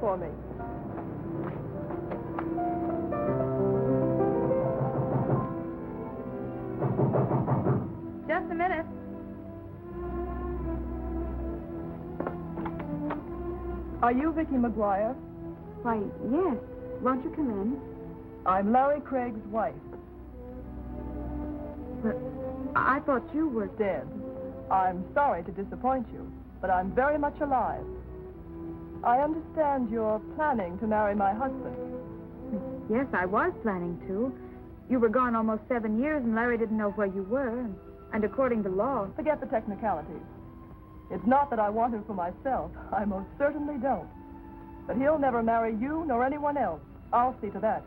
for me. Just a minute. Are you Vicki McGuire? Why, yes. Won't you come in? I'm Larry Craig's wife. But I thought you were... Dead. I'm sorry to disappoint you, but I'm very much alive. I understand you're planning to marry my husband. Yes, I was planning to. You were gone almost 7 years, and Larry didn't know where you were. And according to law... Forget the technicalities. It's not that I want him for myself. I most certainly don't. But he'll never marry you nor anyone else. I'll see to that.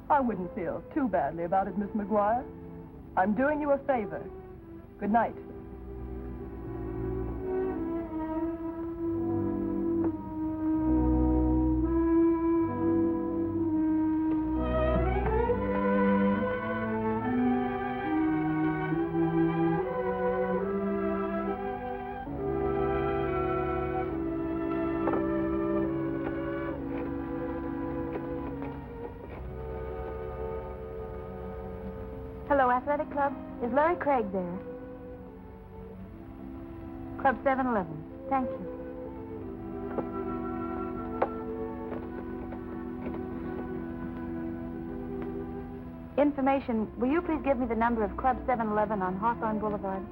I wouldn't feel too badly about it, Miss McGuire. I'm doing you a favor. Good night. Hello, Athletic Club. Is Larry Craig there? Club 711. Thank you. Information. Will you please give me the number of Club 711 on Hawthorne Boulevard?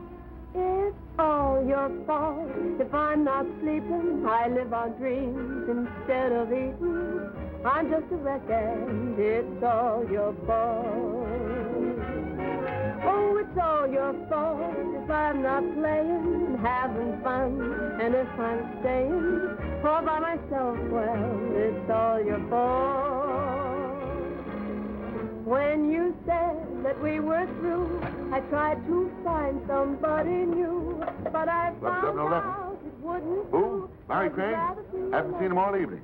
It's all your fault if I'm not sleeping. I live on dreams instead of eating. I'm just a wreck and it's all your fault. Oh, it's all your fault if I'm not playing, having fun, and if I'm staying all by myself, well, it's all your fault. When you said that we were through, I tried to find somebody new, but I found out it wouldn't do. Who? Larry Craig? Haven't seen him all evening.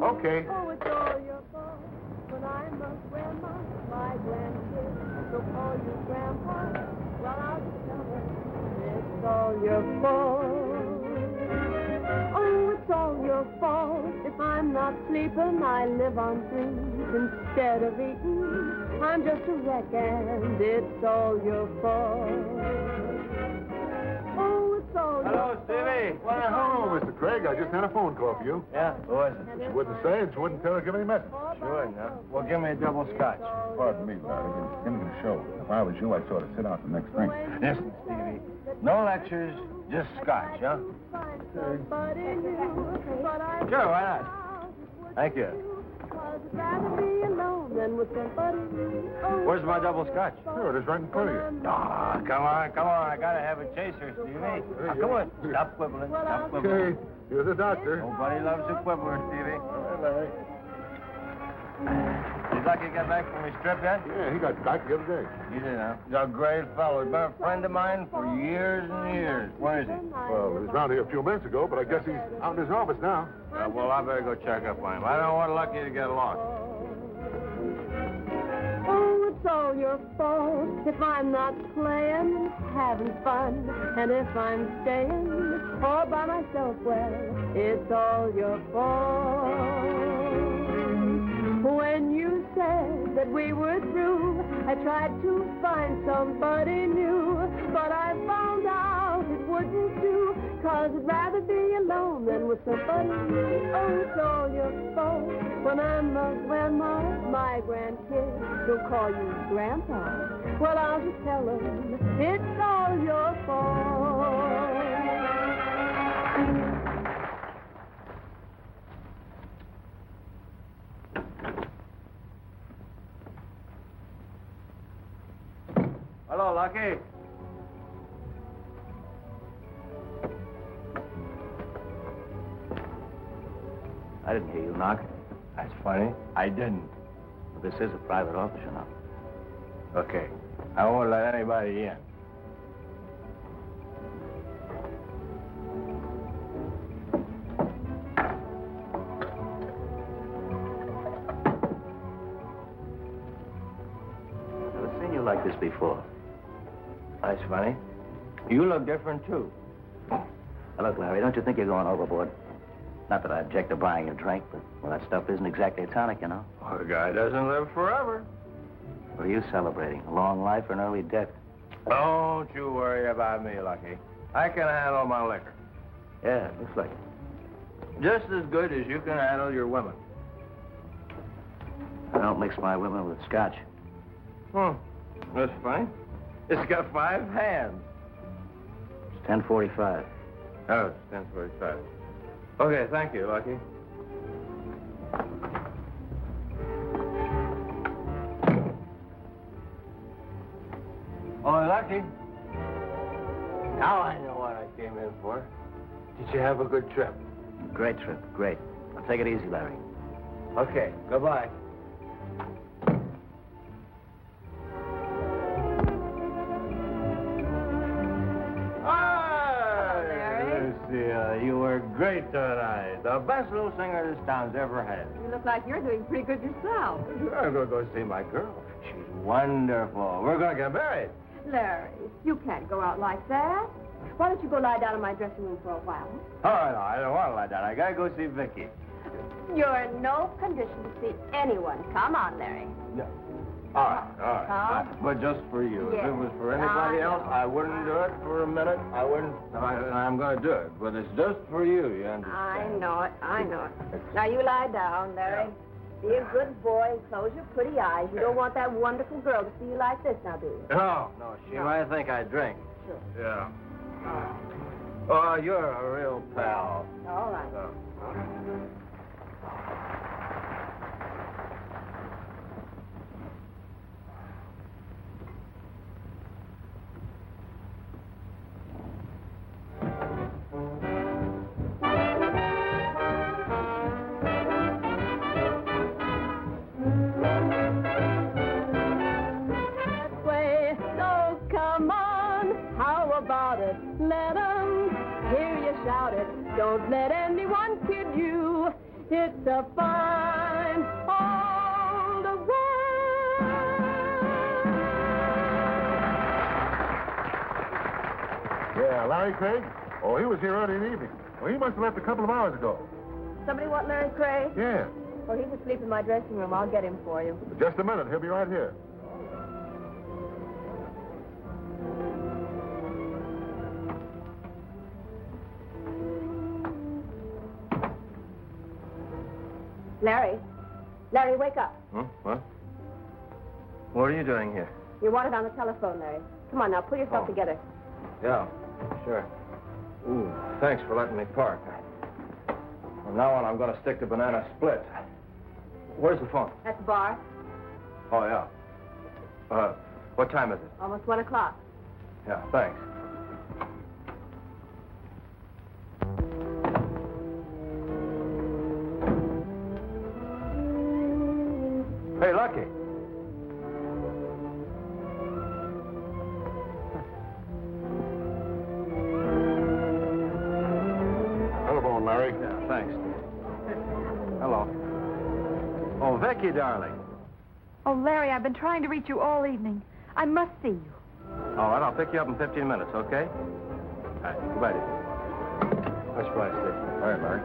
Okay. Oh, it's all your fault when I'm a grandma, my grandkids. So call you Grandpa, well, I'll tell her it's all your fault. Oh, it's all your fault if I'm not sleeping. I live on dreams instead of eating. I'm just a wreck and it's all your fault. Oh, it's all your fault. Stevie. Why, hello, Mr. Craig. I just had a phone call for you. Yeah, who is it? She wouldn't say and she wouldn't tell her to give any message. Sure, no. Well, give me a double scotch. Pardon me, Larry. It's going to get a show. If I was you, I'd sort of sit out the next drink. Listen, Stevie. No lectures, just scotch, huh? Sure, why not? Thank you. Where's my double scotch? Sure, it is right in front of you. Ah, come on. I gotta have a chaser, Stevie. Now, come on. Stop quibbling. Okay, you're the doctor. Nobody loves a quibbler, Stevie. All right, Larry. Did Lucky get back from his trip yet? Yeah, he got back the other day. He did, huh? He's a great fellow. He's been a friend of mine for years and years. Where is he? Well, he was around here a few minutes ago, but I guess he's out in his office now. Well, I better go check up on him. I don't want Lucky to get lost. Oh, it's all your fault if I'm not playing, having fun, and if I'm staying all by myself, well, it's all your fault. When you said that we were through, I tried to find somebody new, but I found out it wouldn't do, 'cause I'd rather be alone than with somebody new. Oh, it's all your fault when I'm a grandma, my grandkids will call you Grandpa. Well, I'll just tell them it's all your fault. Hello, Lucky. I didn't hear you knock. That's funny. I didn't. But this is a private office, you know. Okay. I won't let anybody in. Never seen you like this before. That's funny. You look different, too. Now, look, Larry, don't you think you're going overboard? Not that I object to buying a drink, but, well, that stuff isn't exactly a tonic, you know. Well, the guy doesn't live forever. What are you celebrating? A long life or an early death? Don't you worry about me, Lucky. I can handle my liquor. Yeah, it looks like it. Just as good as you can handle your women. I don't mix my women with scotch. That's funny. It's got 5 hands. It's 10:45. Oh, it's 10:45. Okay, thank you, Lucky. Oh, Lucky. Now I know what I came in for. Did you have a good trip? Great trip, great. Now take it easy, Larry. Okay, goodbye. Lucile, you were great tonight. The best little singer this town's ever had. You look like you're doing pretty good yourself. I'm going to go see my girl. She's wonderful. We're going to get married. Larry, you can't go out like that. Why don't you go lie down in my dressing room for a while? Oh, no, I don't want to lie down. I got to go see Vicki. You're in no condition to see anyone. Come on, Larry. Yeah. All right. But just for you. Yes, If it was for anybody else, I wouldn't do it for a minute. I wouldn't. I'm going to do it. But it's just for you, you understand? I know it. Now, you lie down, Larry. Be a good boy and close your pretty eyes. You don't want that wonderful girl to see you like this now, do you? No, she might think I drink. Sure. Yeah. Oh, you're a real pal. All right. Let 'em hear you shout it. Don't let anyone kid you. It's a fine old world. Yeah, Larry Craig? Oh, he was here early in the evening. Well, he must have left a couple of hours ago. Somebody want Larry Craig? Yeah. Well, he's asleep in my dressing room. I'll get him for you. Just a minute. He'll be right here. Larry, wake up. What? What are you doing here? You're wanted on the telephone, Larry. Come on now, pull yourself together. Yeah, sure. Ooh, thanks for letting me park. From now on, I'm going to stick to banana split. Where's the phone? At the bar. Oh, yeah. What time is it? Almost 1 o'clock. Yeah, thanks. Hey, Lucky. Telephone, Larry. Yeah, thanks. Hello. Oh, Vicki, darling. Oh, Larry, I've been trying to reach you all evening. I must see you. All right, I'll pick you up in 15 minutes, okay? All right, goodbye, dear. That's right, Steve. All right, Larry.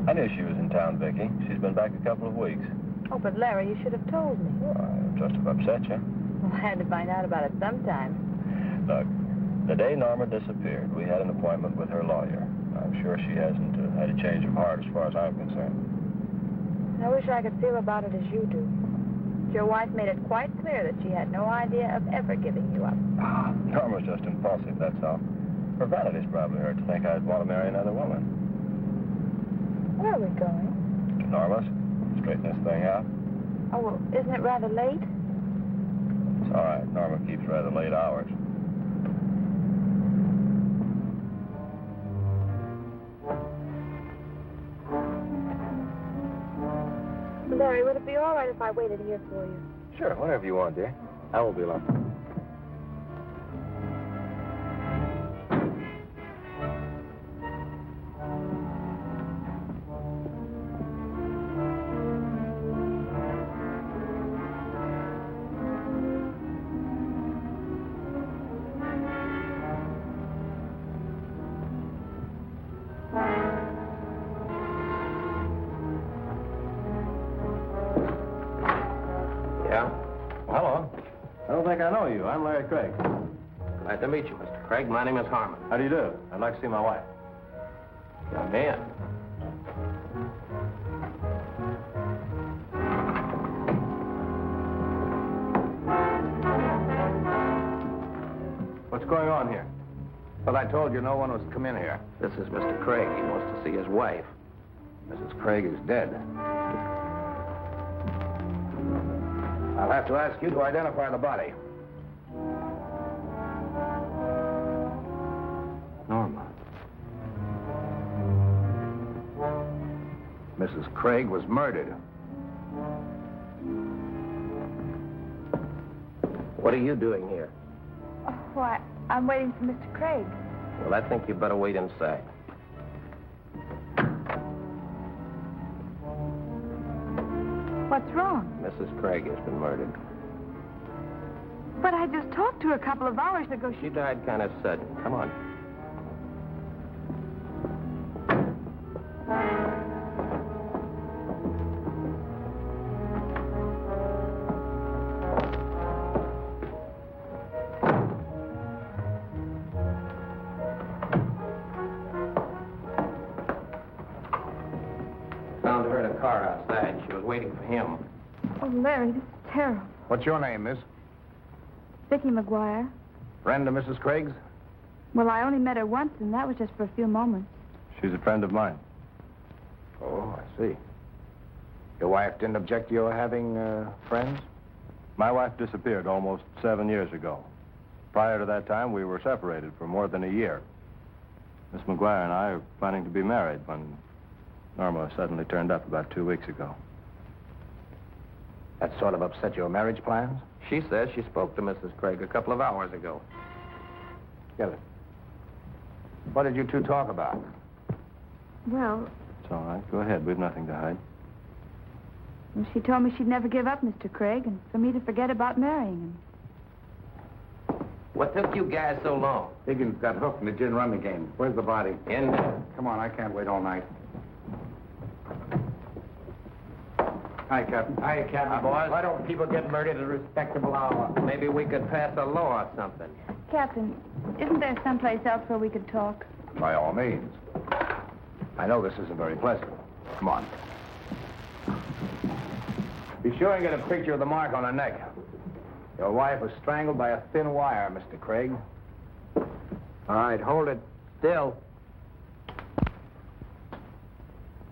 I knew she was in town, Vicki. She's been back a couple of weeks. Oh, but Larry, you should have told me. Well, I just have upset you. Well, I had to find out about it sometime. Look, the day Norma disappeared, we had an appointment with her lawyer. I'm sure she hasn't had a change of heart as far as I'm concerned. I wish I could feel about it as you do. Your wife made it quite clear that she had no idea of ever giving you up. Norma's just impulsive, that's all. Her vanity's probably hurt to think I'd want to marry another woman. Where are we going? Norma's. Straighten this thing out. Oh, well, isn't it rather late? It's all right. Norma keeps rather late hours. Larry, would it be all right if I waited here for you? Sure, whatever you want, dear. I won't be long. don't think I know you. I'm Larry Craig. Glad to meet you, Mr. Craig. My name is Harmon. How do you do? I'd like to see my wife. Come in. What's going on here? Well, I told you no one was to come in here. This is Mr. Craig. He wants to see his wife. Mrs. Craig is dead. I'll have to ask you to identify the body. Norma. Mrs. Craig was murdered. What are you doing here? Oh, why, I'm waiting for Mr. Craig. Well, I think you better wait inside. What's wrong? Mrs. Craig has been murdered. But I just talked to her a couple of hours ago. She died kind of sudden. Come on. Found her in a car outside. She was waiting for him. Oh, Larry, this is terrible. What's your name, miss? Vicki McGuire. Friend of Mrs. Craig's? Well, I only met her once, and that was just for a few moments. She's a friend of mine. Oh, I see. Your wife didn't object to your having friends? My wife disappeared almost 7 years ago. Prior to that time, we were separated for more than a year. Miss McGuire and I are planning to be married when Norma suddenly turned up about 2 weeks ago. That sort of upset your marriage plans? She says she spoke to Mrs. Craig a couple of hours ago. Get it. What did you two talk about? Well, It's all right. Go ahead. We've nothing to hide. she told me she'd never give up Mr. Craig, and for me to forget about marrying him. What took you guys so long? Higgins got hooked and it didn't run the game. Where's the body? In there. Come on, I can't wait all night. Hi, Captain. Hiya, Captain. Boys. Why don't people get murdered at a respectable hour? Maybe we could pass a law or something. Captain, isn't there someplace else where we could talk? By all means. I know this isn't very pleasant. Come on. Be sure and get a picture of the mark on her neck. Your wife was strangled by a thin wire, Mr. Craig. All right, hold it still.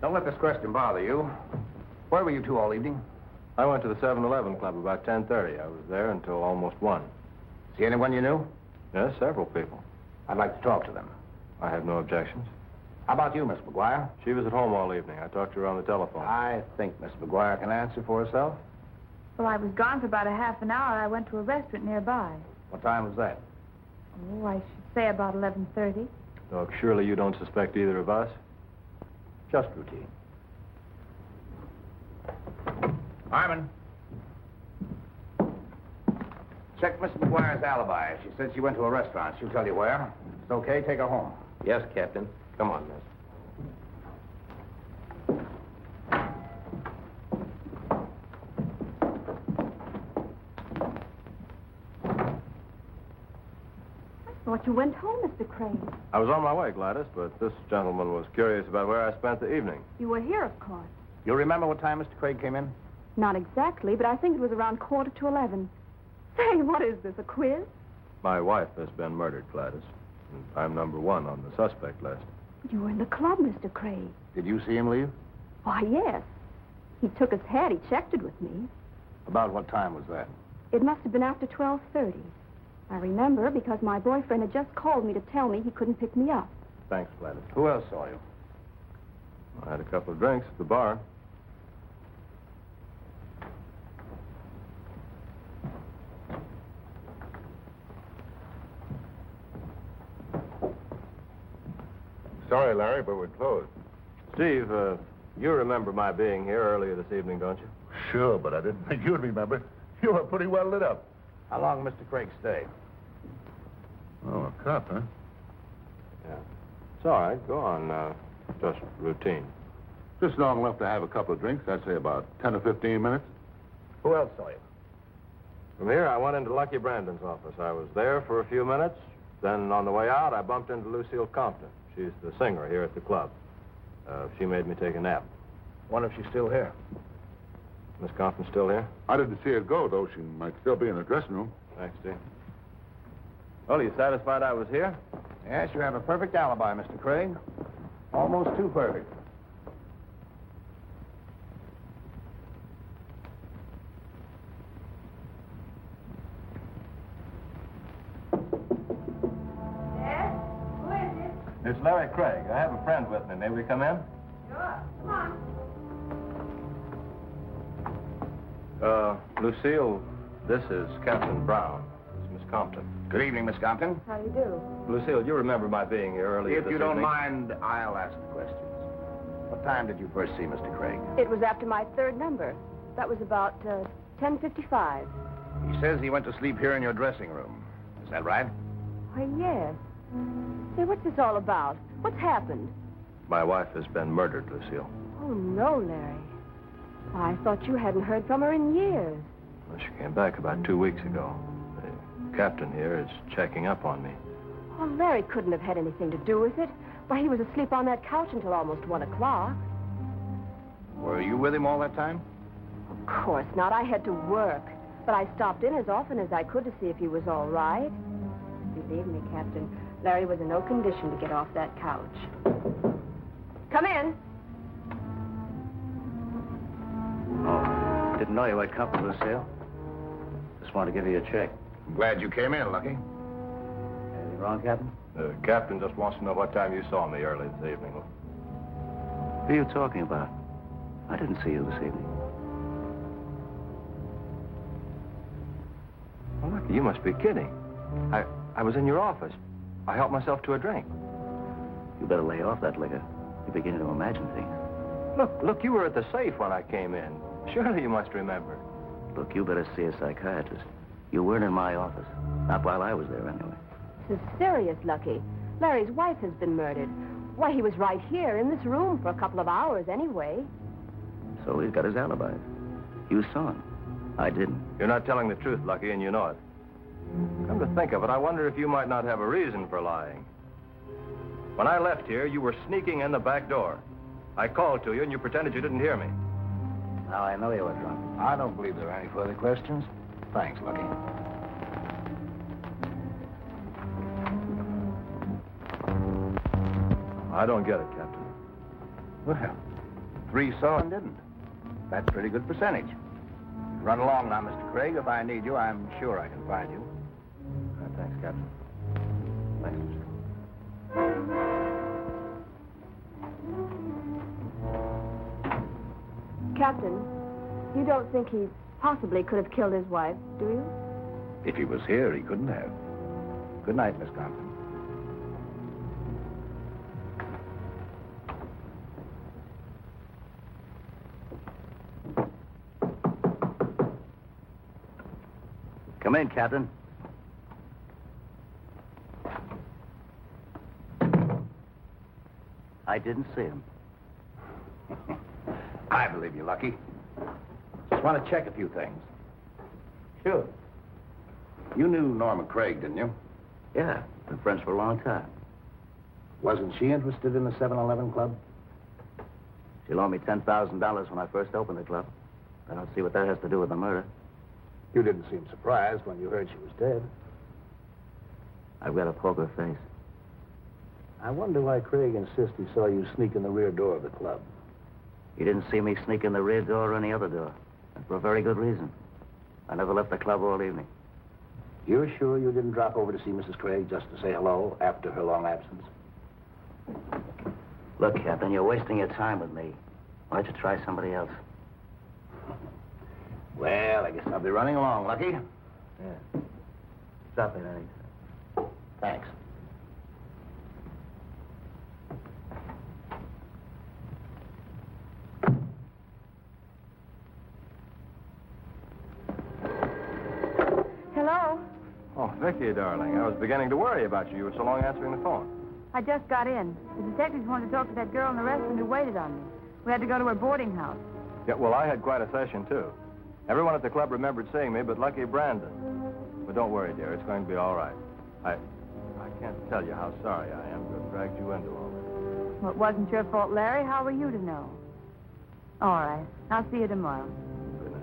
Don't let this question bother you. Where were you two all evening? I went to the 7-Eleven club about 10:30. I was there until almost 1. See anyone you knew? Yes, several people. I'd like to talk to them. I have no objections. How about you, Miss McGuire? She was at home all evening. I talked to her on the telephone. I think Miss McGuire can answer for herself. Well, I was gone for about a half an hour. I went to a restaurant nearby. What time was that? Oh, I should say about 11:30. Look, surely you don't suspect either of us? Just routine. Harmon. Check Miss McGuire's alibi. She said she went to a restaurant. She'll tell you where. It's okay, take her home. Yes, Captain. Come on, miss. I thought you went home, Mr. Craig. I was on my way, Gladys, but this gentleman was curious about where I spent the evening. You were here, of course. You remember what time Mr. Craig came in? Not exactly, but I think it was around 11:15. Say, what is this, a quiz? My wife has been murdered, Gladys. And I'm number 1 on the suspect list. You were in the club, Mr. Craig. Did you see him leave? Why, yes. He took his hat. He checked it with me. About what time was that? It must have been after 12:30. I remember because my boyfriend had just called me to tell me he couldn't pick me up. Thanks, Gladys. Who else saw you? I had a couple of drinks at the bar. Sorry, Larry, but we're closed. Steve, you remember my being here earlier this evening, don't you? Sure, but I didn't think you'd remember. You were pretty well lit up. How long Mr. Craig stay? Oh, a cop, huh? Yeah. It's all right. Go on. Just routine. Just long enough to have a couple of drinks. I'd say about 10 or 15 minutes. Who else saw you? From here, I went into Lucky Brandon's office. I was there for a few minutes. Then on the way out, I bumped into Lucile Compton. She's the singer here at the club. She made me take a nap. Wonder if she's still here. Miss Compton still here? I didn't see her go, though. She might still be in the dressing room. Thanks, Steve. Well, are you satisfied I was here? Yes, you have a perfect alibi, Mr. Craig. Almost too perfect. Yes? Who is it? It's Larry Craig. I have a friend with me. May we come in? Sure. Come on. Lucile, this is Captain Brown. This is Miss Compton. Good evening, Miss Compton. How do you do? Lucile, you remember my being here earlier If this you don't evening? mind, I'll ask the questions. What time did you first see Mr. Craig? It was after my third number. That was about 10:55. He says he went to sleep here in your dressing room. Is that right? Why, yes. Say, what's this all about? What's happened? My wife has been murdered, Lucile. Oh, no, Larry. I thought you hadn't heard from her in years. Well, she came back about 2 weeks ago. The captain here is checking up on me. Oh, Larry couldn't have had anything to do with it. Why, he was asleep on that couch until almost 1 o'clock. Were you with him all that time? Of course not. I had to work. But I stopped in as often as I could to see if he was all right. Believe me, Captain, Larry was in no condition to get off that couch. Come in. Oh, didn't know you had company, Lucile. Just wanted to give you a check. I'm glad you came in, Lucky. Anything wrong, Captain? The captain just wants to know what time you saw me early this evening. Who are you talking about? I didn't see you this evening. Well, Lucky, you must be kidding. I was in your office. I helped myself to a drink. You better lay off that liquor. You're beginning to imagine things. Look, you were at the safe when I came in. Surely you must remember. Look, you better see a psychiatrist. You weren't in my office. Not while I was there, anyway. This is serious, Lucky. Larry's wife has been murdered. Why, he was right here in this room for a couple of hours anyway. So he's got his alibi. You saw him. I didn't. You're not telling the truth, Lucky, and you know it. Come to think of it, I wonder if you might not have a reason for lying. When I left here, you were sneaking in the back door. I called to you, and you pretended you didn't hear me. Now I know you were drunk. I don't believe there are any further questions. Thanks, Lucky. I don't get it, Captain. Well, 3 saw and didn't. That's a pretty good percentage. Run along now, Mr. Craig. If I need you, I'm sure I can find you. Thanks, Captain. Thanks, Captain, you don't think he possibly could have killed his wife, do you? If he was here, he couldn't have. Good night, Miss Compton. Come in, Captain. I didn't see him. I believe you, Lucky. Just want to check a few things. Sure. You knew Norma Craig, didn't you? Yeah, been friends for a long time. Wasn't she interested in the 7-Eleven club? She loaned me $10,000 when I first opened the club. I don't see what that has to do with the murder. You didn't seem surprised when you heard she was dead. I've got a poker face. I wonder why Craig insists he saw you sneak in the rear door of the club. He didn't see me sneak in the rear door or any other door. And for a very good reason. I never left the club all evening. You're sure you didn't drop over to see Mrs. Craig just to say hello after her long absence? Look, Captain, you're wasting your time with me. Why don't you try somebody else? Well, I guess I'll be running along, Lucky. Yeah. Stop in anytime. Thanks. Hello? Oh, Vicki, darling, I was beginning to worry about you. You were so long answering the phone. I just got in. The detectives wanted to talk to that girl in the restaurant who waited on me. We had to go to her boarding house. Yeah, well, I had quite a session, too. Everyone at the club remembered seeing me, but lucky Brandon. But don't worry, dear. It's going to be all right. I can't tell you how sorry I am to have dragged you into all this. Well, it wasn't your fault, Larry. How were you to know? All right. I'll see you tomorrow. Good night.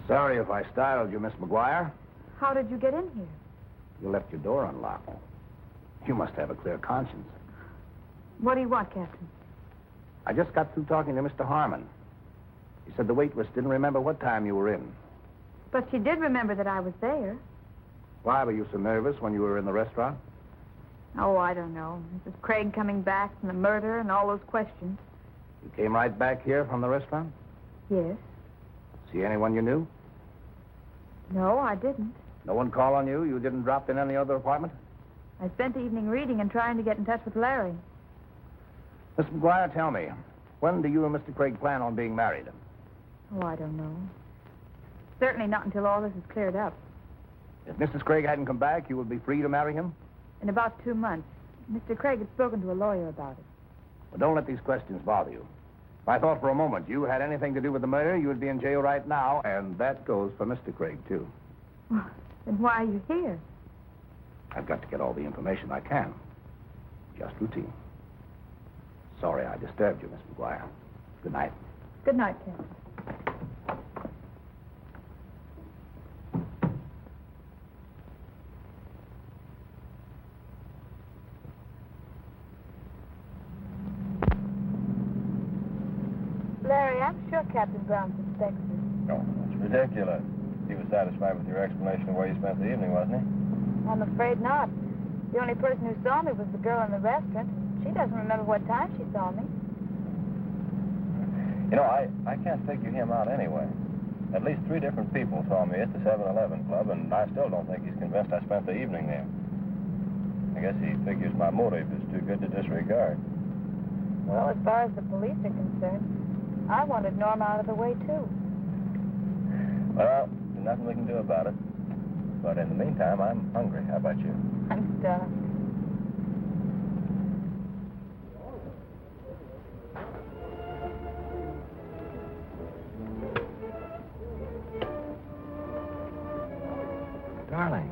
Sorry if I startled you, Miss McGuire. How did you get in here? You left your door unlocked. You must have a clear conscience. What do you want, Captain? I just got through talking to Mr. Harmon. He said the waitress didn't remember what time you were in. But she did remember that I was there. Why were you so nervous when you were in the restaurant? Oh, I don't know. Mrs. Craig coming back from the murder and all those questions. You came right back here from the restaurant? Yes. See anyone you knew? No, I didn't. No one called on you? You didn't drop in any other apartment? I spent the evening reading and trying to get in touch with Larry. Miss McGuire, tell me, when do you and Mr. Craig plan on being married? Oh, I don't know. Certainly not until all this is cleared up. If Mrs. Craig hadn't come back, you would be free to marry him? In about 2 months. Mr. Craig had spoken to a lawyer about it. Well, don't let these questions bother you. If I thought for a moment you had anything to do with the murder, you would be in jail right now, and that goes for Mr. Craig, too. Well, then why are you here? I've got to get all the information I can. Just routine. Sorry I disturbed you, Miss McGuire. Good night. Good night, Captain. Larry, I'm sure Captain Brown suspects us. Oh, that's ridiculous. He was satisfied with your explanation of where you spent the evening, wasn't he? I'm afraid not. The only person who saw me was the girl in the restaurant. She doesn't remember what time she saw me. You know, I can't figure him out anyway. At least 3 different people saw me at the 7-Eleven club, and I still don't think he's convinced I spent the evening there. I guess he figures my motive is too good to disregard. Well, as far as the police are concerned, I wanted Norma out of the way, too. Well, there's nothing we can do about it. But in the meantime, I'm hungry. How about you? I'm stuffed. Darling,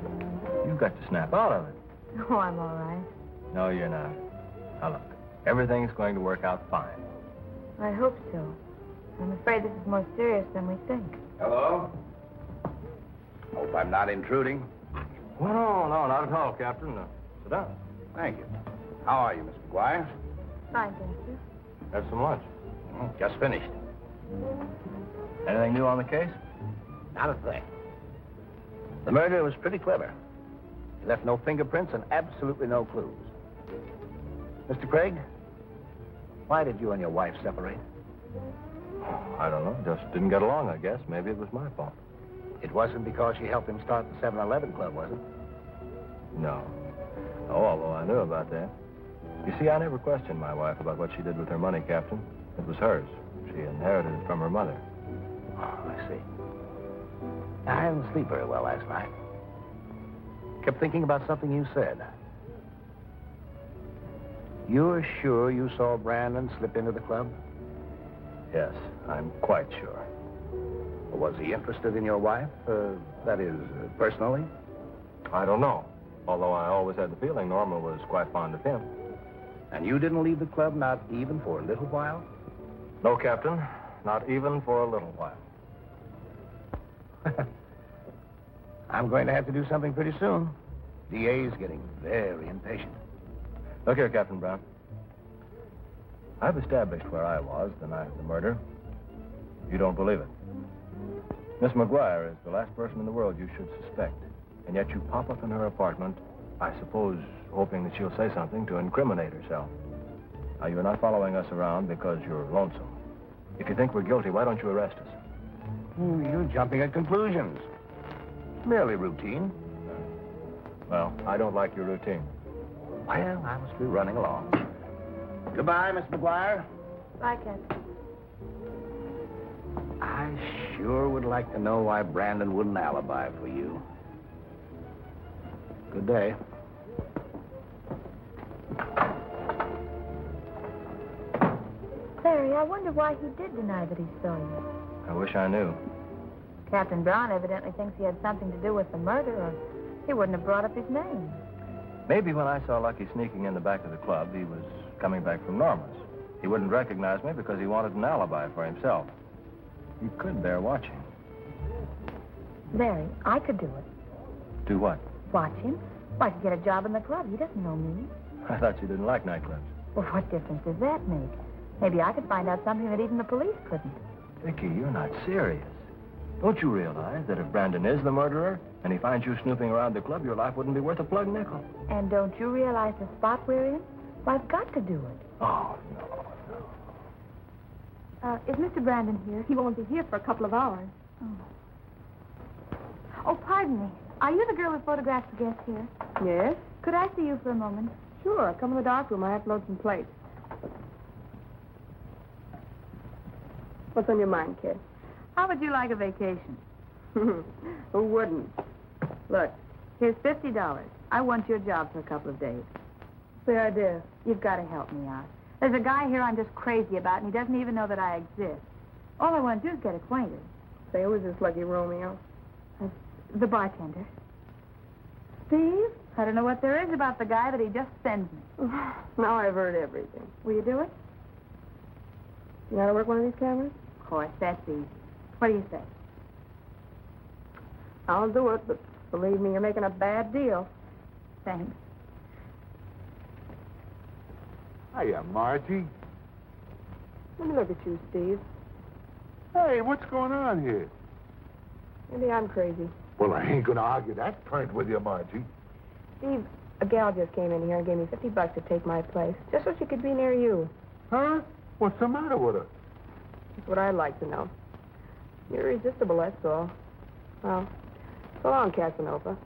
you've got to snap out of it. Oh, I'm all right. No, you're not. Now, look, everything's going to work out fine. I hope so. I'm afraid this is more serious than we think. Hello? Hope I'm not intruding. Well, no, not at all, Captain. Sit down. Thank you. How are you, Miss McGuire? Fine, thank you. Have some lunch. Just finished. Anything new on the case? Not a thing. The murder was pretty clever. He left no fingerprints and absolutely no clues. Mr. Craig, why did you and your wife separate? I don't know. Just didn't get along, I guess. Maybe it was my fault. It wasn't because she helped him start the 7-Eleven club, was it? No. Oh, although I knew about that. You see, I never questioned my wife about what she did with her money, Captain. It was hers. She inherited it from her mother. Oh, I see. I didn't sleep very well last night. Kept thinking about something you said. You're sure you saw Brandon slip into the club? Yes, I'm quite sure. Was he interested in your wife? That is, personally? I don't know. Although I always had the feeling Norma was quite fond of him. And you didn't leave the club, not even for a little while? No, Captain. Not even for a little while. I'm going to have to do something pretty soon. DA's getting very impatient. Look here, Captain Brown. I've established where I was the night of the murder. You don't believe it. Miss McGuire is the last person in the world you should suspect. And yet you pop up in her apartment, I suppose, hoping that she'll say something to incriminate herself. Now, you're not following us around because you're lonesome. If you think we're guilty, why don't you arrest us? You're jumping at conclusions. Merely routine. Well, I don't like your routine. Well, I must be running along. Goodbye, Miss McGuire. Bye, Captain. I sure would like to know why Brandon wouldn't alibi for you. Good day. Larry, I wonder why he did deny that he saw you. I wish I knew. Captain Brown evidently thinks he had something to do with the murder, or he wouldn't have brought up his name. Maybe when I saw Lucky sneaking in the back of the club, he was coming back from Norma's. He wouldn't recognize me because he wanted an alibi for himself. He could bear watching. Larry, I could do it. Do what? Watch him. Well, I could get a job in the club. He doesn't know me. I thought you didn't like nightclubs. Well, what difference does that make? Maybe I could find out something that even the police couldn't. Vicki, you're not serious. Don't you realize that if Brandon is the murderer and he finds you snooping around the club, your life wouldn't be worth a plug nickel? And don't you realize the spot we're in? Well, I've got to do it. Oh, no. Is Mr. Brandon here? He won't be here for a couple of hours. Oh, pardon me. Are you the girl who photographed the guest here? Yes? Could I see you for a moment? Sure. Come in the dark room. I have to load some plates. What's on your mind, kid? How would you like a vacation? Who wouldn't? Look, here's $50. I want your job for a couple of days. The idea. You've got to help me out. There's a guy here I'm just crazy about, and he doesn't even know that I exist. All I want to do is get acquainted. Say, who's this lucky Romeo? The bartender. Steve? I don't know what there is about the guy, but he just sends me. Now I've heard everything. Will you do it? You know how to work one of these cameras? Of course, that's easy. What do you say? I'll do it, but believe me, you're making a bad deal. Thanks. Hiya, Margie. Let me look at you, Steve. Hey, what's going on here? Maybe I'm crazy. Well, I ain't gonna argue that point with you, Margie. Steve, a gal just came in here and gave me $50 to take my place, just so she could be near you. Huh? What's the matter with her? That's what I'd like to know. You're irresistible, that's all. Well, so long, Casanova.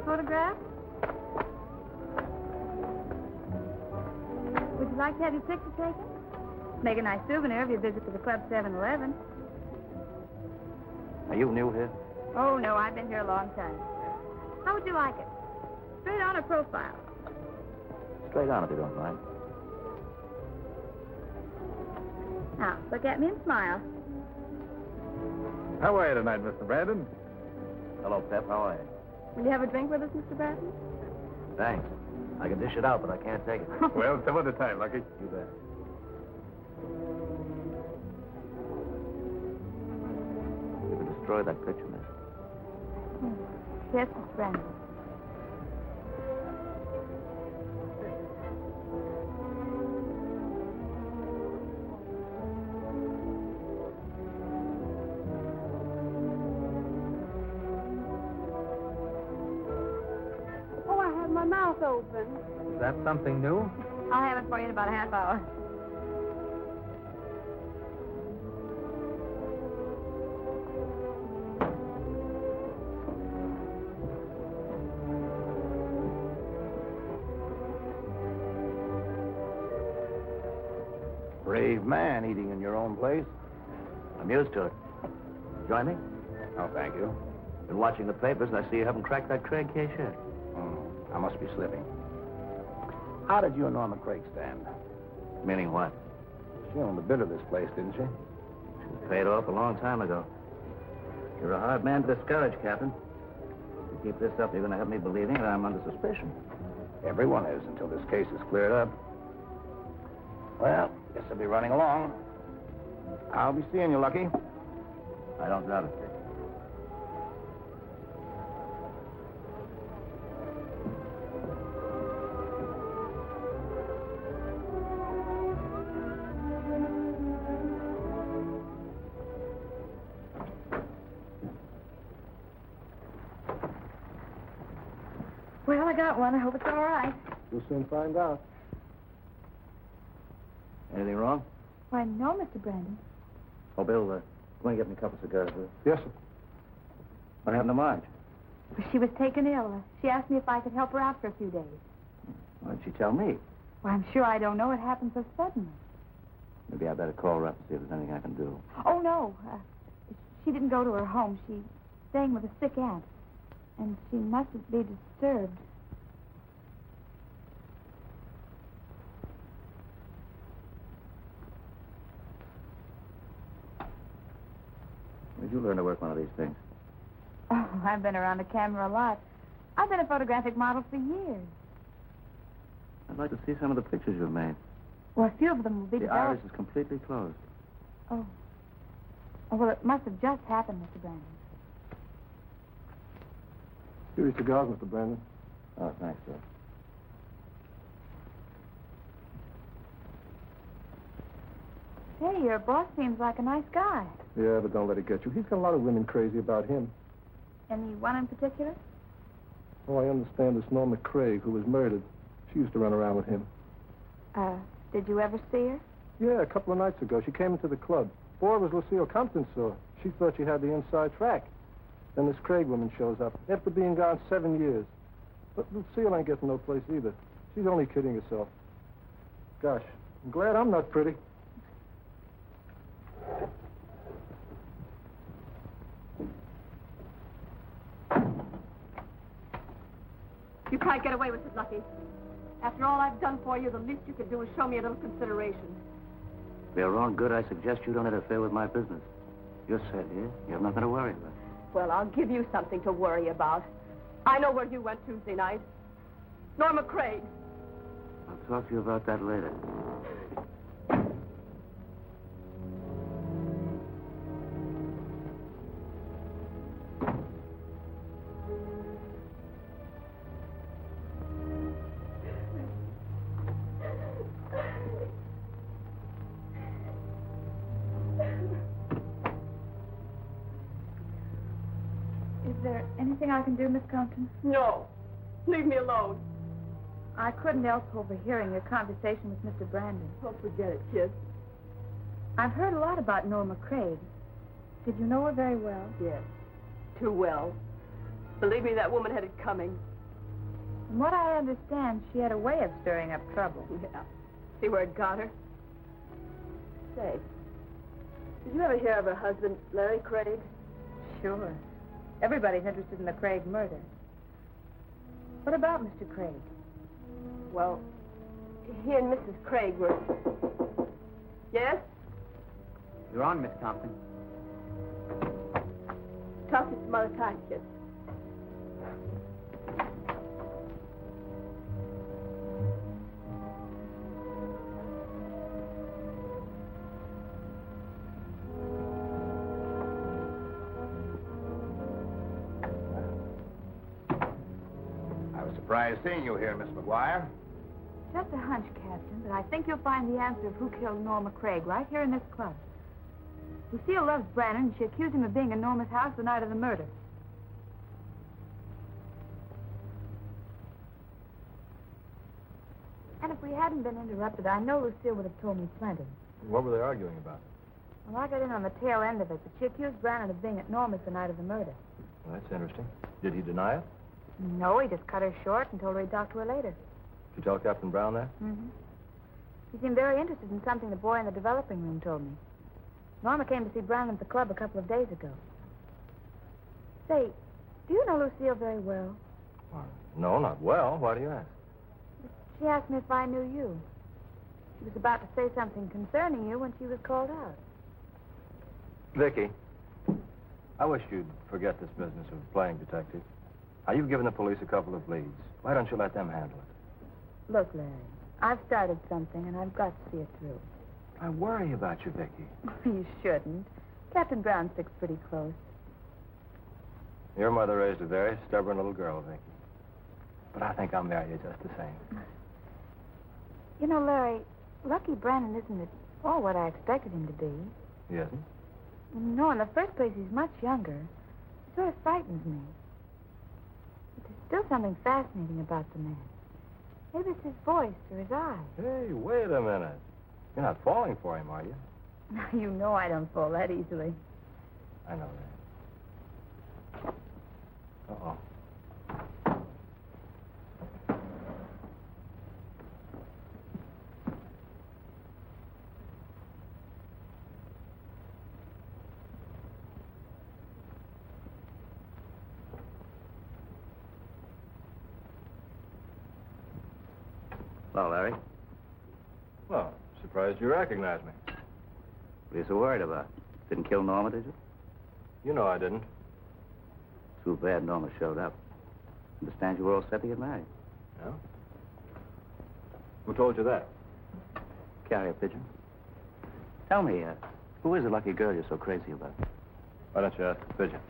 Photograph? Would you like to have your picture taken? Make a nice souvenir of your visit to the club 7-Eleven. Are you new here? Oh, no, I've been here a long time. How would you like it? Straight on or profile? Straight on, if you don't mind. Now, look at me and smile. How are you tonight, Mr. Brandon? Hello, Pep. How are you? Will you have a drink with us, Mr. Barton? Thanks. I can dish it out, but I can't take it. Well, some other time, Lucky. You bet. You can destroy that picture, miss. Yes, Mr. Brandon. Mouth open. Is that something new? I'll have it for you in about a half hour. Brave man eating in your own place. I'm used to it. Join me? Oh, thank you. Been watching the papers, and I see you haven't cracked that Craig case yet. I must be slipping. How did you and Norma Craig stand? Meaning what? She owned a bit of this place, didn't she? She was paid off a long time ago. You're a hard man to discourage, Captain. If you keep this up, you're going to have me believing that I'm under suspicion. Everyone is until this case is cleared up. Well, guess I'll be running along. I'll be seeing you, Lucky. I don't doubt it. Well, I got one. I hope it's all right. We'll soon find out. Anything wrong? Why, no, Mr. Brandon. Oh, Bill, go and get me a couple of cigars, will you? Yes, sir. What happened to Marge? She was taken ill. She asked me if I could help her out for a few days. Why didn't she tell me? Well, I'm sure I don't know. It happened so suddenly. Maybe I better call her up and see if there's anything I can do. Oh, no. She didn't go to her home. She's staying with a sick aunt. And she mustn't be disturbed. Where'd you learn to work one of these things? Oh, I've been around the camera a lot. I've been a photographic model for years. I'd like to see some of the pictures you've made. Well, a few of them will be The developed. iris is completely closed. Oh. Oh, well, it must have just happened, Mr. Brandon. Here are your cigars, Mr. Brandon. Oh, thanks, sir. Hey, your boss seems like a nice guy. Yeah, but don't let it get you. He's got a lot of women crazy about him. Any one in particular? Oh, I understand it's Norma Craig, who was murdered. She used to run around with him. Did you ever see her? Yeah, a couple of nights ago. She came into the club. Before it was Lucile Compton saw her. She thought she had the inside track. Then this Craig woman shows up, after being gone 7 years. But Lucile ain't getting no place either. She's only kidding herself. Gosh, I'm glad I'm not pretty. You can't get away with it, Lucky. After all I've done for you, the least you could do is show me a little consideration. For your own good, I suggest you don't interfere with my business. You're set here. You have nothing to worry about. Well, I'll give you something to worry about. I know where you went Tuesday night. Norma Craig. I'll talk to you about that later. Is there anything I can do, Miss Compton? No. Leave me alone. I couldn't help overhearing your conversation with Mr. Brandon. Oh, forget it, kid. I've heard a lot about Norma Craig. Did you know her very well? Yes. Too well. Believe me, that woman had it coming. From what I understand, she had a way of stirring up trouble. Yeah. See where it got her? Say, did you ever hear of her husband, Larry Craig? Sure. Everybody's interested in the Craig murder. What about Mr. Craig? Well, he and Mrs. Craig were... Yes? You're on, Miss Compton. Talk to you some other time, kid. Surprised seeing you here, Miss McGuire. Just a hunch, Captain, but I think you'll find the answer of who killed Norma Craig right here in this club. Lucile loves Brandon, and she accused him of being in Norma's house the night of the murder. And if we hadn't been interrupted, I know Lucile would have told me plenty. What were they arguing about? Well, I got in on the tail end of it, but she accused Brandon of being at Norma's the night of the murder. Well, that's interesting. Did he deny it? No, he just cut her short and told her he'd talk to her later. Did you tell Captain Brown that? Mm-hmm. He seemed very interested in something the boy in the developing room told me. Norma came to see Brandon at the club a couple of days ago. Say, do you know Lucile very well? No, not well. Why do you ask? She asked me if I knew you. She was about to say something concerning you when she was called out. Vicki, I wish you'd forget this business of playing detective. Now, you've given the police a couple of leads. Why don't you let them handle it? Look, Larry, I've started something, and I've got to see it through. I worry about you, Vicki. You shouldn't. Captain Brown sticks pretty close. Your mother raised a very stubborn little girl, Vicki. But I think I'll marry you just the same. You know, Larry, Lucky Brandon isn't at all what I expected him to be. He isn't? No, in the first place, he's much younger. It sort of frightens me. It still something fascinating about the man. Maybe it's his voice or his eyes. Hey, wait a minute. You're not falling for him, are you? You know I don't fall that easily. I know that. Uh-oh. Hello, Larry. Well, surprised you recognize me. What are you so worried about? Didn't kill Norma, did you? You know I didn't. Too bad Norma showed up. Understand you were all set to get married. Yeah? Who told you that? Carrier pigeon. Tell me, who is the lucky girl you're so crazy about? Why don't you ask the pigeon?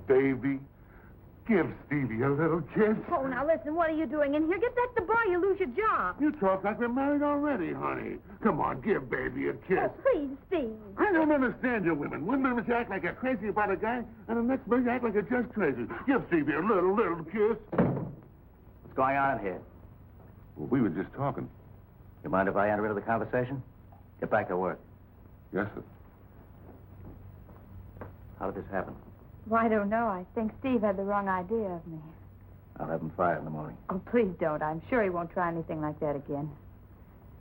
Baby. Give Stevie a little kiss. Oh, now listen, what are you doing in here? Get back to the bar, you lose your job. You talk like we're married already, honey. Come on, give baby a kiss. Oh, please, Steve. I don't understand you women. One minute you act like you're crazy about a guy, and the next minute you act like you're just crazy. Give Stevie a little kiss. What's going on in here? Well, we were just talking. You mind if I enter into the conversation? Get back to work. Yes, sir. How did this happen? Well, I don't know. I think Steve had the wrong idea of me. I'll have him fired in the morning. Oh, please don't. I'm sure he won't try anything like that again.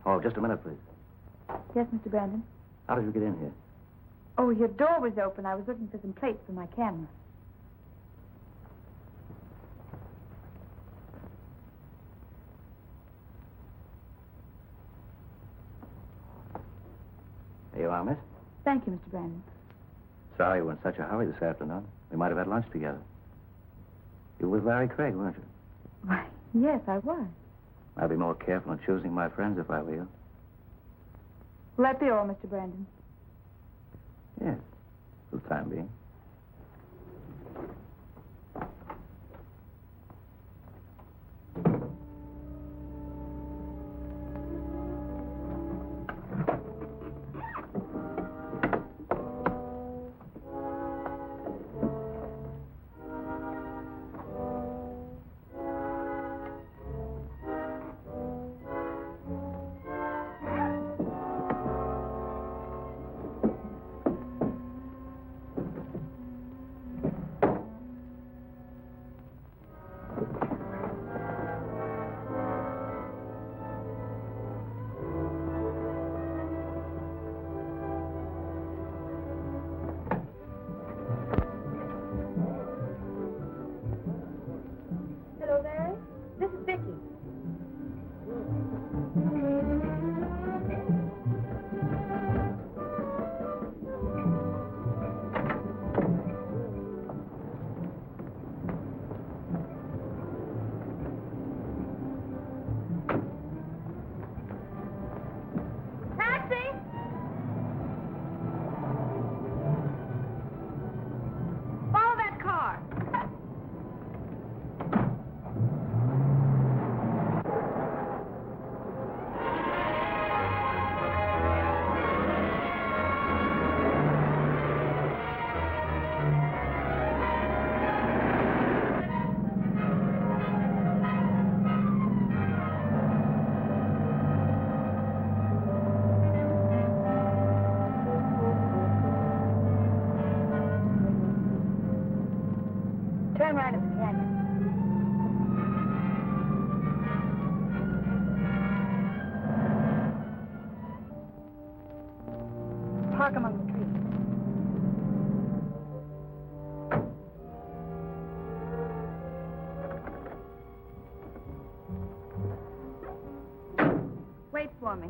Oh, just a minute, please. Yes, Mr. Brandon? How did you get in here? Oh, your door was open. I was looking for some plates for my camera. Here you are, miss. Thank you, Mr. Brandon. Sorry you were in such a hurry this afternoon. We might have had lunch together. You were with Larry Craig, weren't you? Why, yes, I was. I'd be more careful in choosing my friends if I were you. Will that be all, Mr. Brandon? Yes, for the time being. Park among the trees. Wait for me.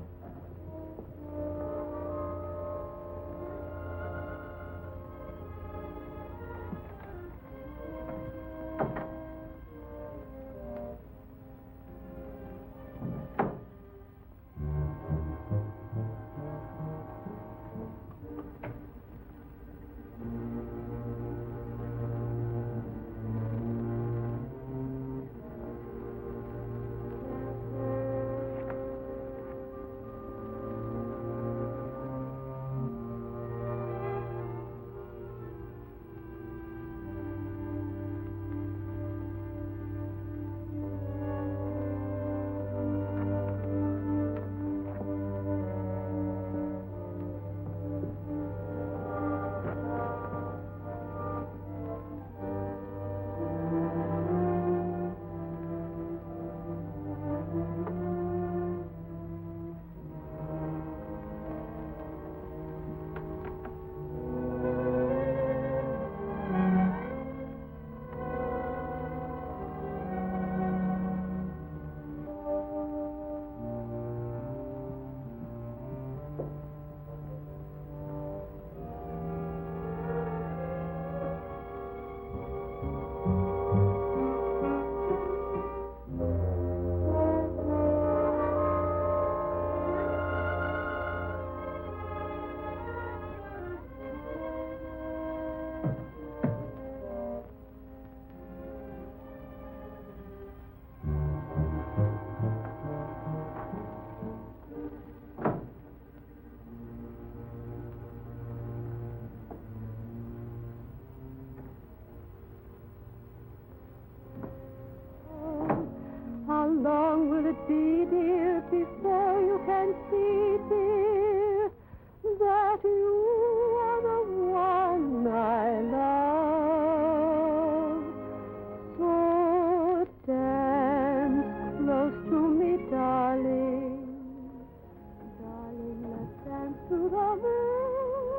Be, dear, before you can see, dear, that you are the one I love. So dance close to me, darling. Darling, let's dance to the moon.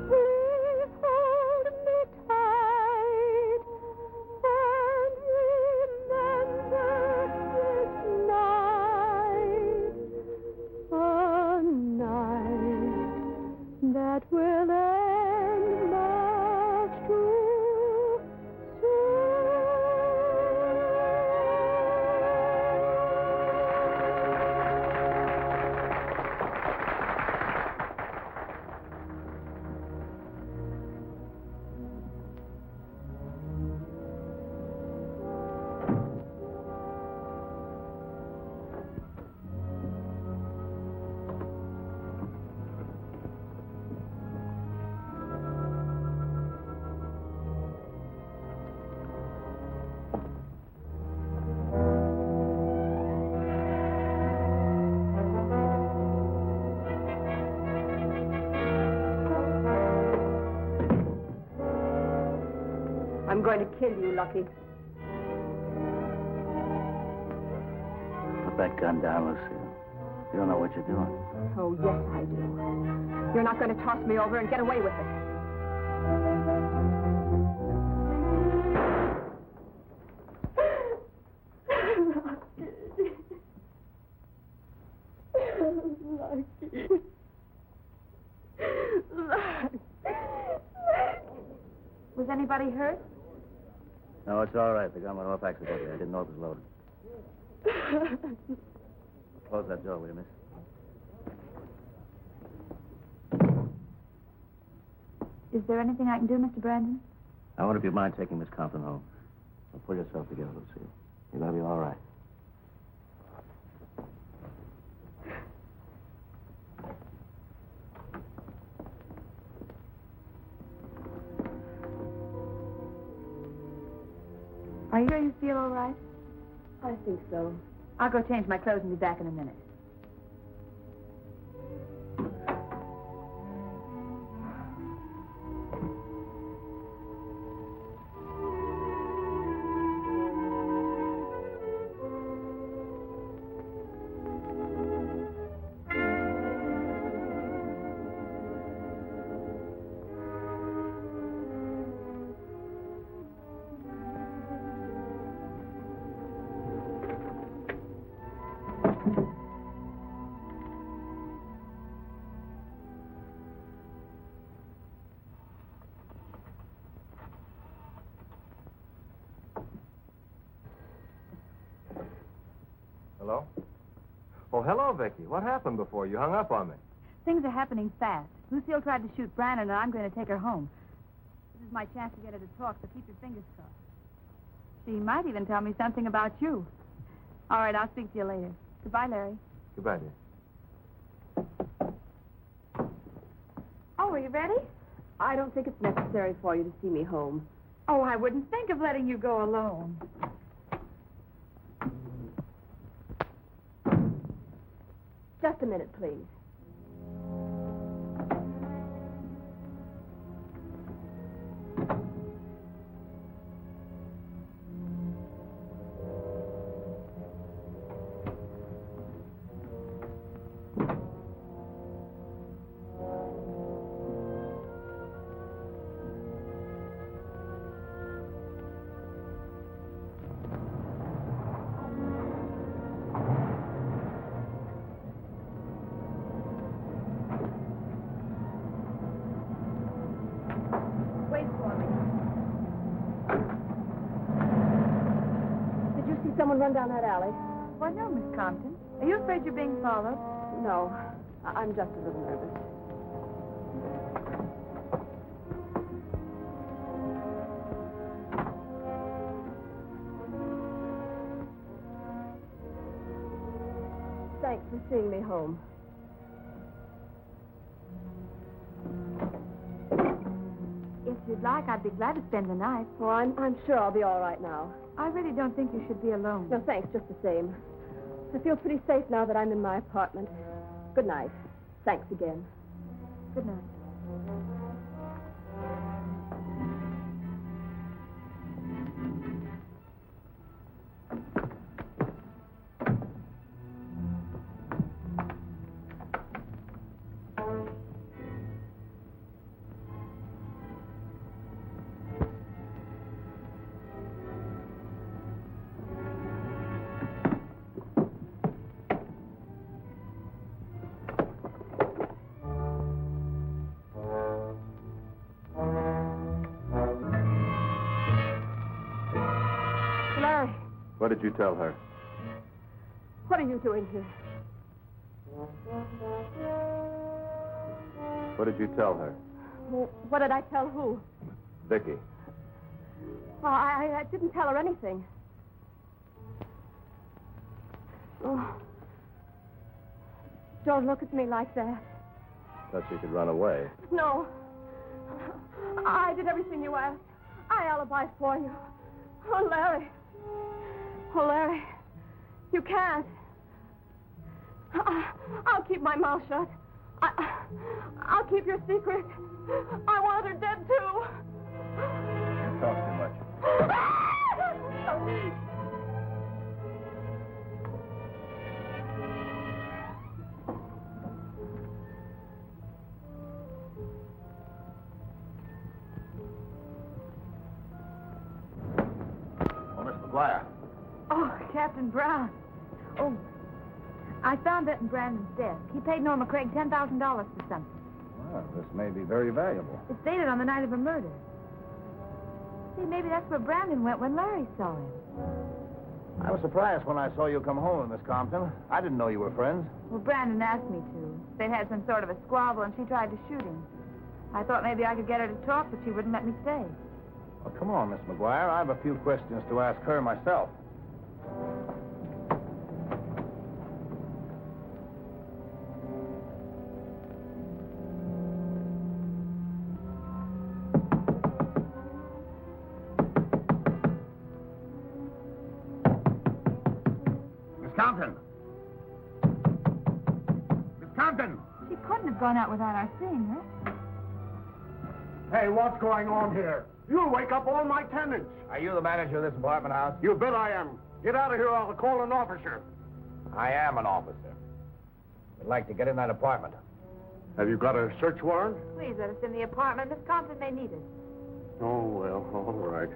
Please hold me tight and remember that will end much too I'm going to kill you, Lucky. Put that gun down, Lucile. You don't know what you're doing. Oh, yes, I do. You're not going to toss me over and get away with it. Was anybody hurt? No, it's all right. The gun went off accidentally. I didn't know it was loaded. Close that door, will you, miss? Is there anything I can do, Mr. Brandon? I wonder if you mind taking Miss Compton home. Well, pull yourself together, Lucile. You're going to be all right. Are you sure you feel all right? I think so. I'll go change my clothes and be back in a minute. Hello? Oh, hello, Vicki. What happened before you hung up on me? Things are happening fast. Lucile tried to shoot Brandon, and I'm going to take her home. This is my chance to get her to talk, so keep your fingers crossed. She might even tell me something about you. All right, I'll speak to you later. Goodbye, Larry. Goodbye, dear. Oh, are you ready? I don't think it's necessary for you to see me home. Oh, I wouldn't think of letting you go alone. Just a minute, please. Someone run down that alley? Well, no, Miss Compton. Are you afraid you're being followed? No. I'm just a little nervous. Thanks for seeing me home. If you'd like, I'd be glad to spend the night. Oh, I'm sure I'll be all right now. I really don't think you should be alone. No, thanks, just the same. I feel pretty safe now that I'm in my apartment. Good night. Thanks again. Good night. What did you tell her? What are you doing here? What did you tell her? What did I tell who? Vicki. Oh, I didn't tell her anything. Oh. Don't look at me like that. Thought you could run away. No. I did everything you asked. I alibied for you. Oh, Larry. Oh, Larry. You can't. I'll keep my mouth shut. I'll keep your secret. I want her dead, too. You talk too much. Oh, Miss McGuire. Oh, Captain Brown. Oh, I found that in Brandon's desk. He paid Norma Craig $10,000 for something. Well, this may be very valuable. It's dated on the night of her murder. See, maybe that's where Brandon went when Larry saw him. I was surprised when I saw you come home, Miss Compton. I didn't know you were friends. Well, Brandon asked me to. They'd had some sort of a squabble, and she tried to shoot him. I thought maybe I could get her to talk, but she wouldn't let me stay. Well, come on, Miss McGuire. I have a few questions to ask her myself. Miss Compton! Miss Compton! She couldn't have gone out without our seeing her. Hey, what's going on here? You'll wake up all my tenants. Are you the manager of this apartment house? You bet I am. Get out of here or I'll call an officer. I am an officer. I'd like to get in that apartment. Have you got a search warrant? Please let us in the apartment. Miss Compton may need us. Oh, well, all right.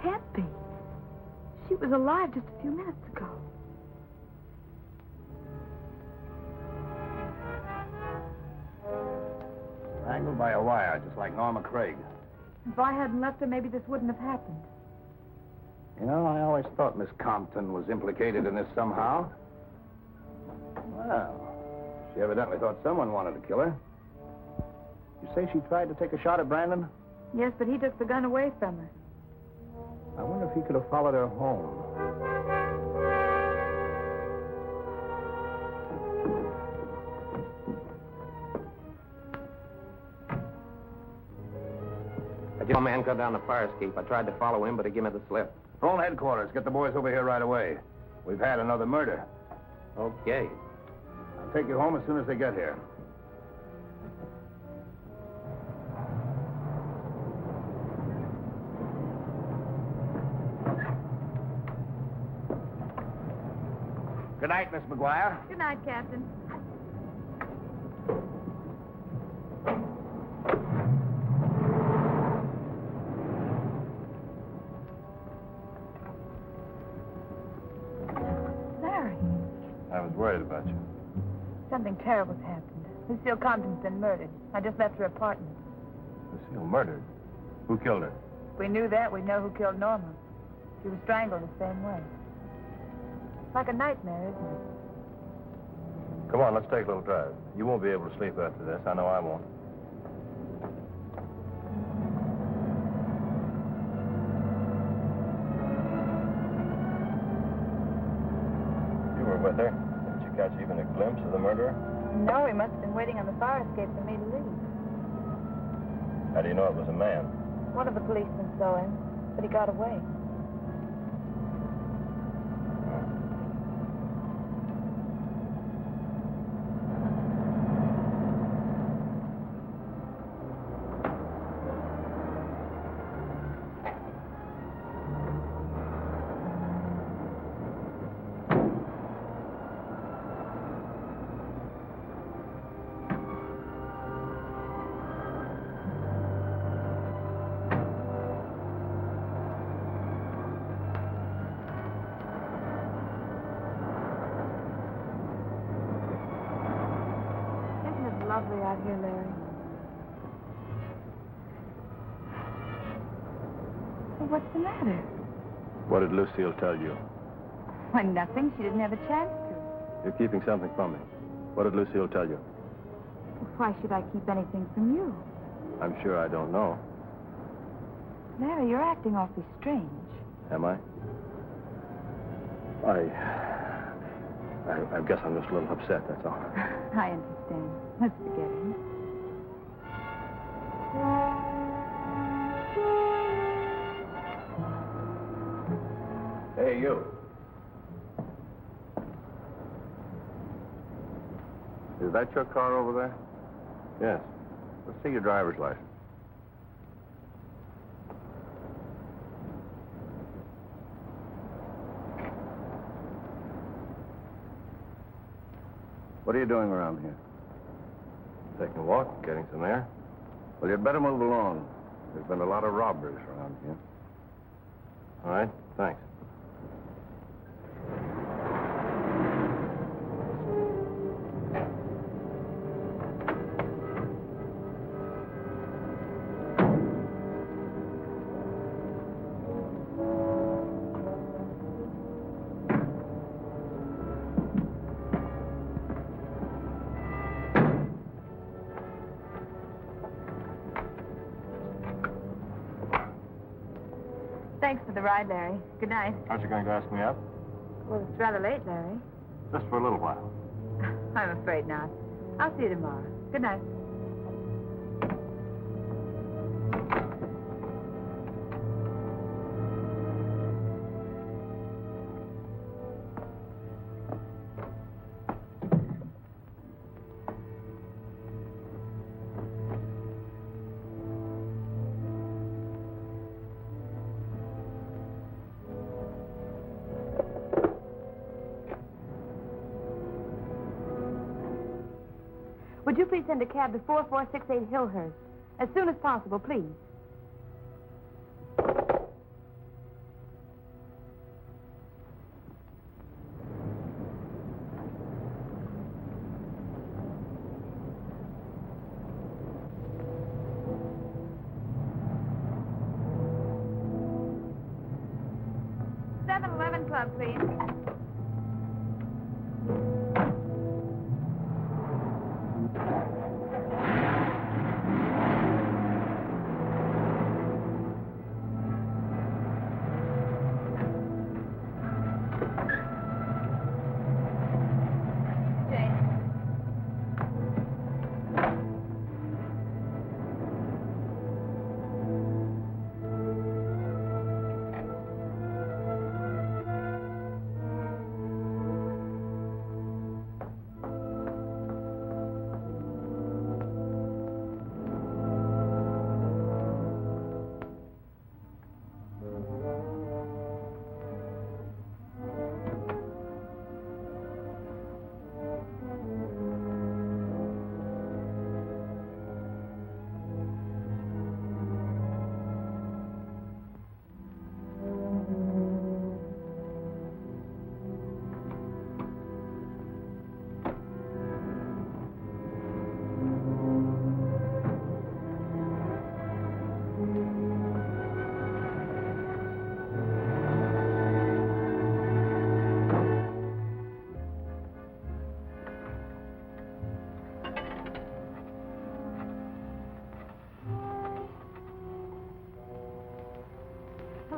can't be. She was alive just a few minutes ago. Strangled by a wire, just like Norma Craig. If I hadn't left her, maybe this wouldn't have happened. You know, I always thought Miss Compton was implicated in this somehow. Well, she evidently thought someone wanted to kill her. You say she tried to take a shot at Brandon? Yes, but he took the gun away from her. I wonder if he could have followed her home. I saw a man cut down the fire escape. I tried to follow him, but he gave me the slip. Phone headquarters. Get the boys over here right away. We've had another murder. Okay. I'll take you home as soon as they get here. Good night, Miss McGuire. Good night, Captain. Larry. I was worried about you. Something terrible's happened. Lucile Compton's been murdered. I just left her apartment. Lucile murdered? Who killed her? If we knew that, we'd know who killed Norma. She was strangled the same way. It's like a nightmare, isn't it? Come on, let's take a little drive. You won't be able to sleep after this. I know I won't. You were with her. Didn't you catch even a glimpse of the murderer? No, he must have been waiting on the fire escape for me to leave. How do you know it was a man? One of the policemen saw him, but he got away. Lovely out here, Larry. Well, what's the matter? What did Lucile tell you? Why, nothing. She didn't have a chance to. You're keeping something from me. What did Lucile tell you? Well, why should I keep anything from you? I'm sure I don't know. Larry, you're acting awfully strange. Am I? I guess I'm just a little upset, that's all. I understand. Let's forget it. Hey, you. Is that your car over there? Yes. Let's see your driver's license. What are you doing around here? Taking a walk, getting some air. Well, you'd better move along. There's been a lot of robberies around here. All right, thanks. Thanks for the ride, Larry. Good night. Aren't you going to ask me out? Well, it's rather late, Larry. Just for a little while. I'm afraid not. I'll see you tomorrow. Good night. Would you please send a cab to 4468 Hillhurst? As soon as possible, please. nightclub, please.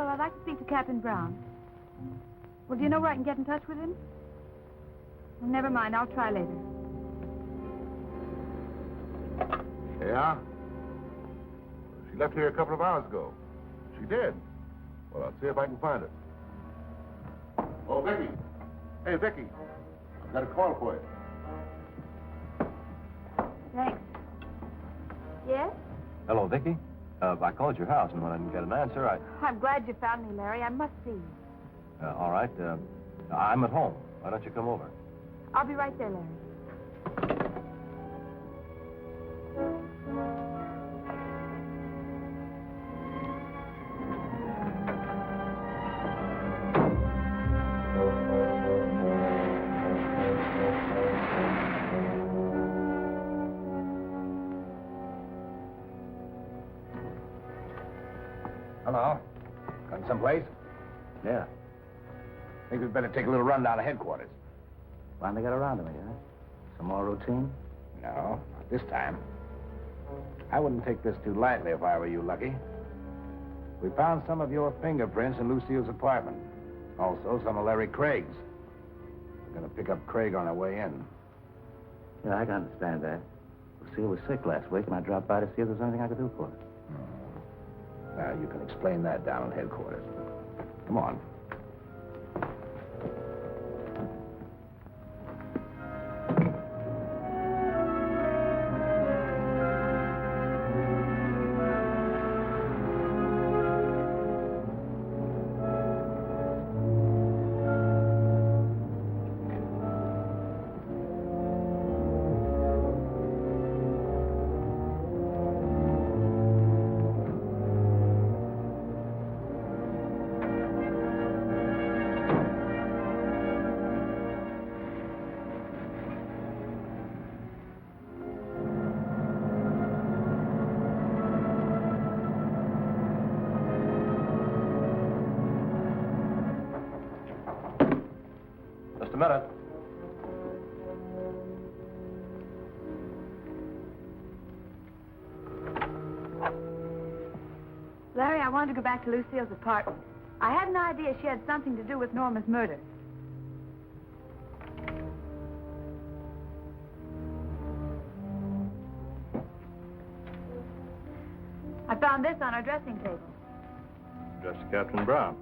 I'd like to speak to Captain Brown. Well, do you know where I can get in touch with him? Well, never mind. I'll try later. Yeah? She left here a couple of hours ago. She did. Well, I'll see if I can find her. Oh, Vicki. Hey, Vicki. I've got a call for you. Thanks. Yes? Hello, Vicki. I called your house, and when I didn't get an answer, I'm glad you found me, Larry. I must see you. all right. I'm at home. Why don't you come over? I'll be right there, Larry. Hello. Got someplace? Yeah. Think we'd better take a little run down to headquarters. Finally got around to me, huh? Some more routine? No, not this time. I wouldn't take this too lightly if I were you, Lucky. We found some of your fingerprints in Lucile's apartment. Also, some of Larry Craig's. We're going to pick up Craig on our way in. Yeah, I can understand that. Lucile was sick last week, and I dropped by to see if there's anything I could do for her. Now, you can explain that down at headquarters. Come on. A minute. Larry, I wanted to go back to Lucile's apartment. I had an idea she had something to do with Norma's murder. I found this on our dressing table. Just Captain Brown.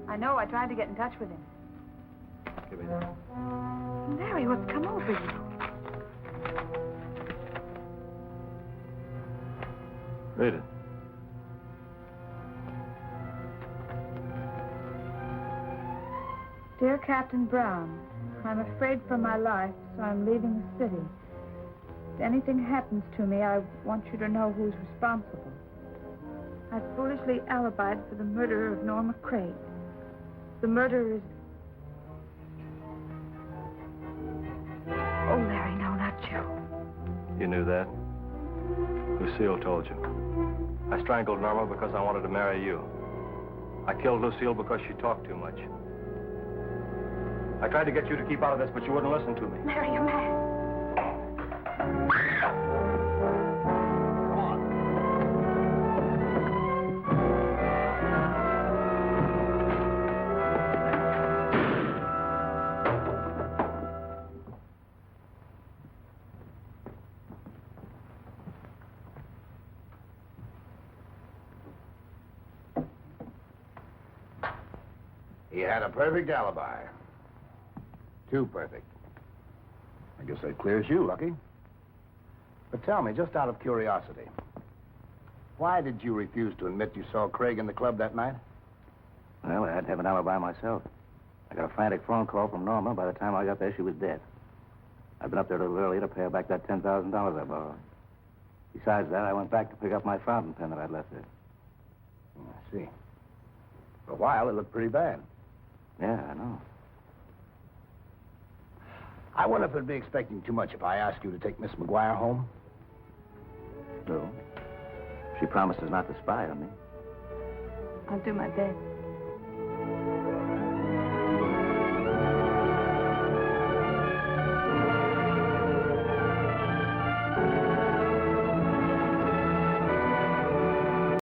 I know. I tried to get in touch with him. Give me that. Larry, what's come over you? Read it. Dear Captain Brown, I'm afraid for my life, so I'm leaving the city. If anything happens to me, I want you to know who's responsible. I foolishly alibied for the murderer of Norma Craig. The murderer is... Oh, Larry, no, not you. You knew that? Lucile told you. I strangled Norma because I wanted to marry you. I killed Lucile because she talked too much. I tried to get you to keep out of this, but you wouldn't listen to me. Larry, you're mad. He had a perfect alibi. Too perfect. I guess that clears you, Lucky. But tell me, just out of curiosity, why did you refuse to admit you saw Craig in the club that night? Well, I had to have an alibi myself. I got a frantic phone call from Norma. By the time I got there, she was dead. I'd been up there a little early to pay her back that $10,000 I borrowed. Besides that, I went back to pick up my fountain pen that I'd left there. I see. For a while, it looked pretty bad. Yeah, I know. I wonder if it'd be expecting too much if I asked you to take Miss McGuire home. No. She promised us not to spy on me. I'll do my best.